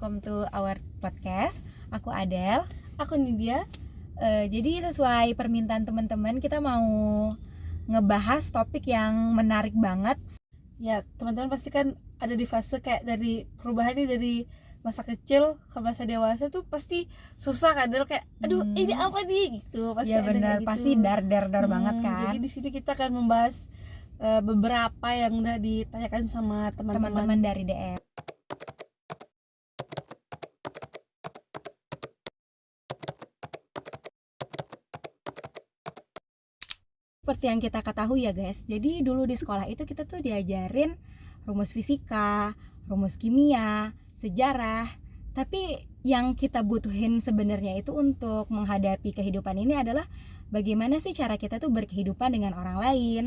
welcome to our podcast. Aku Adel. Aku Nidia. Jadi sesuai permintaan teman-teman, kita mau ngebahas topik yang menarik banget. Ya, teman-teman pasti kan ada di fase kayak dari perubahannya dari masa kecil ke masa dewasa tuh pasti susah kan, Del, kayak aduh ini apa nih gitu. Pasti Ya ada benar, kayak gitu. pasti dar banget kan. Jadi di sini kita akan membahas beberapa yang udah ditanyakan sama teman-teman dari DM. Seperti yang kita ketahui ya guys, jadi dulu di sekolah itu kita tuh diajarin rumus fisika, rumus kimia, sejarah. Tapi yang kita butuhin sebenarnya itu untuk menghadapi kehidupan ini adalah bagaimana sih cara kita tuh berkehidupan dengan orang lain.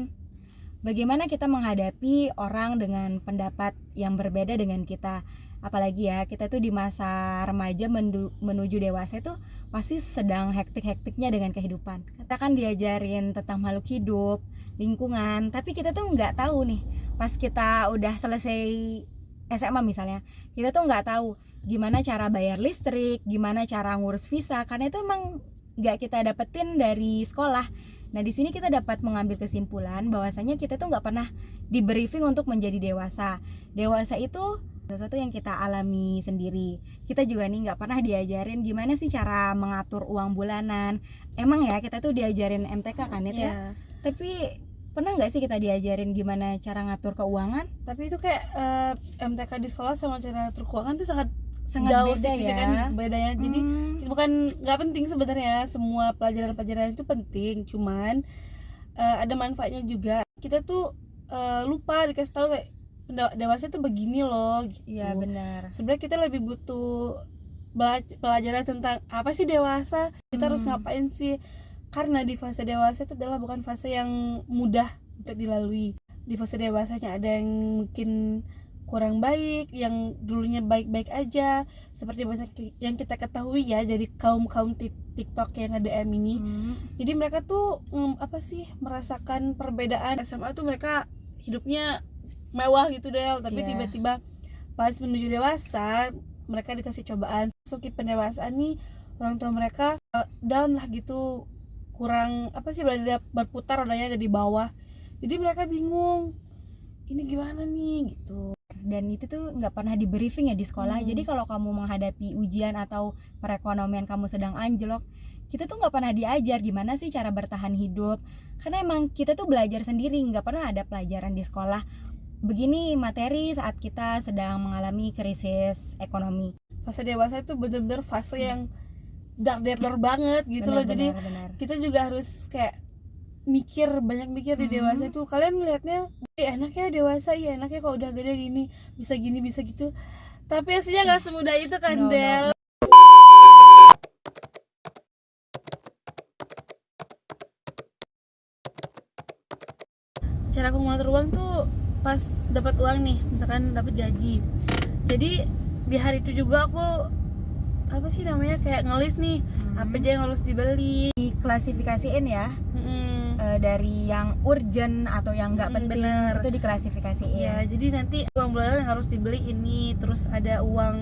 Bagaimana kita menghadapi orang dengan pendapat yang berbeda dengan kita. Apalagi ya, kita tuh di masa remaja menuju dewasa itu pasti sedang hektik-hektiknya dengan kehidupan. Kita kan diajarin tentang makhluk hidup, lingkungan, tapi kita tuh nggak tahu nih, pas kita udah selesai SMA misalnya, kita tuh nggak tahu gimana cara bayar listrik, gimana cara ngurus visa, karena itu emang nggak kita dapetin dari sekolah. Nah di sini kita dapat mengambil kesimpulan bahwasanya kita tuh nggak pernah di briefing untuk menjadi dewasa. Dewasa itu sesuatu yang kita alami sendiri. Kita juga nih nggak pernah diajarin gimana sih cara mengatur uang bulanan. Emang ya kita tuh diajarin MTK kan itu ya. Tapi pernah nggak sih kita diajarin gimana cara ngatur keuangan? Tapi itu kayak MTK di sekolah sama cara ngatur keuangan tuh sangat jauh beda ya bedanya. Jadi bukan nggak penting sebenarnya, semua pelajaran itu penting, cuman ada manfaatnya juga. Kita tuh lupa dikasih tahu kayak dewasa tuh begini loh gitu. Iya benar. Sebenarnya kita lebih butuh pelajaran tentang apa sih dewasa, kita harus ngapain sih, karena di fase dewasa itu adalah bukan fase yang mudah untuk dilalui. Di fase dewasanya ada yang mungkin kurang baik, yang dulunya baik-baik aja, seperti yang kita ketahui ya dari kaum TikTok yang ada ini. Jadi mereka tuh merasakan perbedaan. SMA tuh mereka hidupnya mewah gitu Del, tapi tiba-tiba pas menuju dewasa mereka dikasih cobaan. Masuki pendewasaan nih, orang tua mereka down lah gitu, kurang berputar rodanya ada di bawah. Jadi mereka bingung, ini gimana nih gitu. Dan itu tuh nggak pernah di briefing ya di sekolah. Jadi kalau kamu menghadapi ujian atau perekonomian kamu sedang anjlok, kita tuh nggak pernah diajar gimana sih cara bertahan hidup, karena emang kita tuh belajar sendiri, nggak pernah ada pelajaran di sekolah begini materi saat kita sedang mengalami krisis ekonomi. Fase dewasa itu benar-benar fase yang dar banget gitu loh. Jadi kita juga harus kayak banyak mikir di dewasa itu. Kalian melihatnya enak ya dewasa, ya enak ya kalau udah gede gini, bisa gitu, tapi aslinya nggak semudah itu kan Del. Cara aku ngatur uang tuh pas dapat uang nih, misalkan dapat gaji, jadi di hari itu juga aku kayak ngelis nih apa aja yang harus dibeli, diklasifikasiin ya. Dari yang urgent atau yang nggak penting, itu diklasifikasiin ya. Jadi nanti uang bulanan yang harus dibeli ini, terus ada uang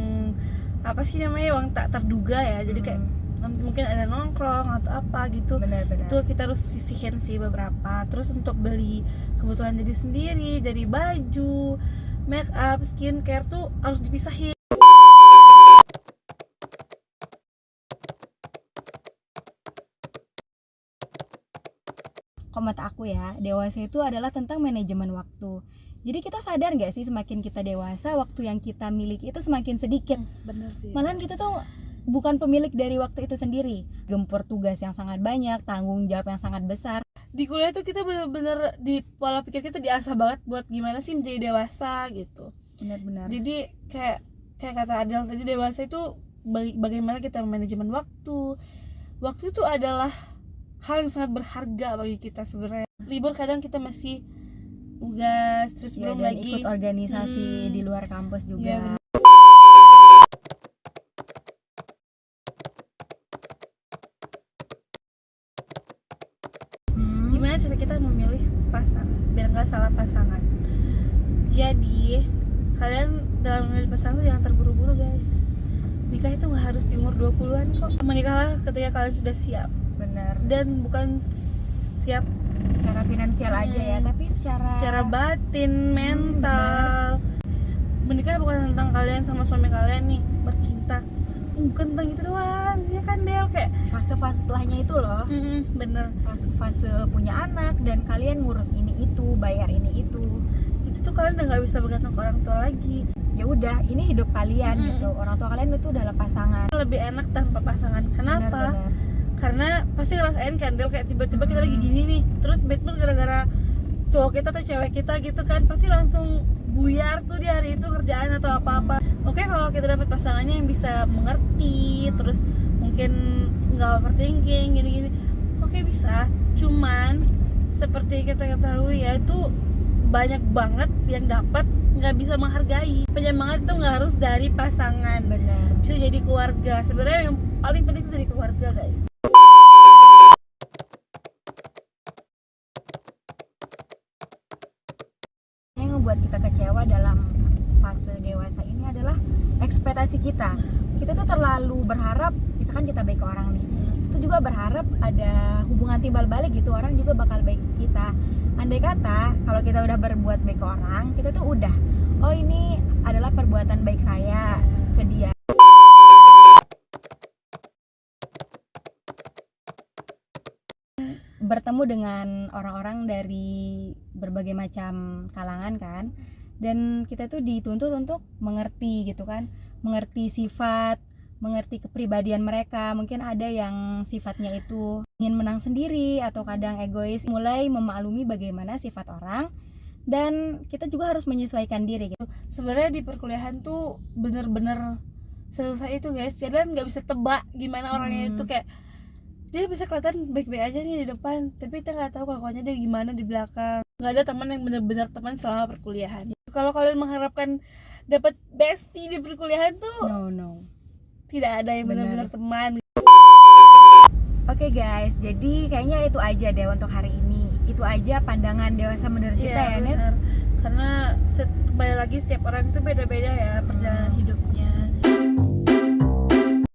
uang tak terduga ya. Jadi kayak mungkin ada nongkrong atau apa gitu. Benar. Itu kita harus sisihin sih beberapa. Terus untuk beli kebutuhan diri sendiri, dari baju, make up, skincare tuh harus dipisahin. Komentar aku ya, dewasa itu adalah tentang manajemen waktu. Jadi kita sadar nggak sih, semakin kita dewasa, waktu yang kita miliki itu semakin sedikit. Bener sih. Malahan kita tuh bukan pemilik dari waktu itu sendiri. Gempur tugas yang sangat banyak, tanggung jawab yang sangat besar. Di kuliah tuh kita bener-bener di pola pikir kita diasah banget buat gimana sih menjadi dewasa gitu. Benar. Jadi kayak kata Adel tadi, dewasa itu bagaimana kita manajemen waktu. Waktu itu adalah hal yang sangat berharga bagi kita sebenarnya. Libur kadang kita masih tugas, terus belum dan lagi ikut organisasi di luar kampus juga. Gimana cara kita memilih pasangan biar nggak salah pasangan? Jadi kalian dalam memilih pasangan tuh jangan terburu-buru guys. nikah itu nggak harus di umur 20-an kok. Menikahlah ketika kalian sudah siap, Benar. dan bukan siap Secara finansial aja ya, tapi secara batin, mental. Menikah bukan tentang kalian sama suami kalian nih bercinta, bukan tentang itu doang ya kan Del, kayak fase-fase setelahnya itu loh. bener, Fase punya anak dan kalian ngurus ini itu, bayar ini itu tuh kalian udah nggak bisa bergantung ke orang tua lagi. Ya udah, ini hidup kalian gitu. Orang tua kalian itu adalah pasangan. Lebih enak tanpa pasangan. Kenapa? Benar-benar. Karena pasti ngerasain kan Del, kayak tiba-tiba kita lagi gini nih, terus bad mood gara-gara cowok kita atau cewek kita gitu kan, pasti langsung buyar tuh di hari itu kerjaan atau apa-apa. Oke, kalau kita dapat pasangannya yang bisa mengerti, terus mungkin nggak overthinking gini-gini, oke bisa. Cuman seperti kita ketahui ya, itu banyak banget yang dapat nggak bisa menghargai. Penyemangat itu nggak harus dari pasangan, Benar. bisa jadi keluarga. Sebenarnya yang paling penting itu dari keluarga, guys. Yang ngebuat kita kecewa dalam fase dewasa ini adalah ekspektasi kita. Kita tuh terlalu berharap, misalkan kita baik ke orang nih, kita tuh juga berharap ada hubungan timbal balik gitu, orang juga bakal baik ke kita. Andai kata kalau kita udah berbuat baik ke orang, kita tuh udah, oh ini adalah perbuatan baik saya ke dia. Bertemu dengan orang-orang dari berbagai macam kalangan kan, dan kita tuh dituntut untuk mengerti gitu kan, mengerti sifat, mengerti kepribadian mereka. Mungkin ada yang sifatnya itu ingin menang sendiri atau kadang egois, mulai memaklumi bagaimana sifat orang, dan kita juga harus menyesuaikan diri gitu. Sebenarnya di perkuliahan tuh bener-bener susah itu, guys. Jadi nggak bisa tebak gimana orangnya itu, kayak dia bisa kelihatan baik-baik aja nih di depan, tapi kita nggak tahu kelakuannya dia gimana di belakang. Nggak ada teman yang benar-benar teman selama perkuliahan. Kalau kalian mengharapkan dapat bestie di perkuliahan tuh No. tidak ada yang benar-benar teman. Oke guys, jadi kayaknya itu aja deh untuk hari ini. Itu aja pandangan dewasa menurut kita ya, Net. Karena kembali lagi setiap orang itu beda-beda ya perjalanan hidup.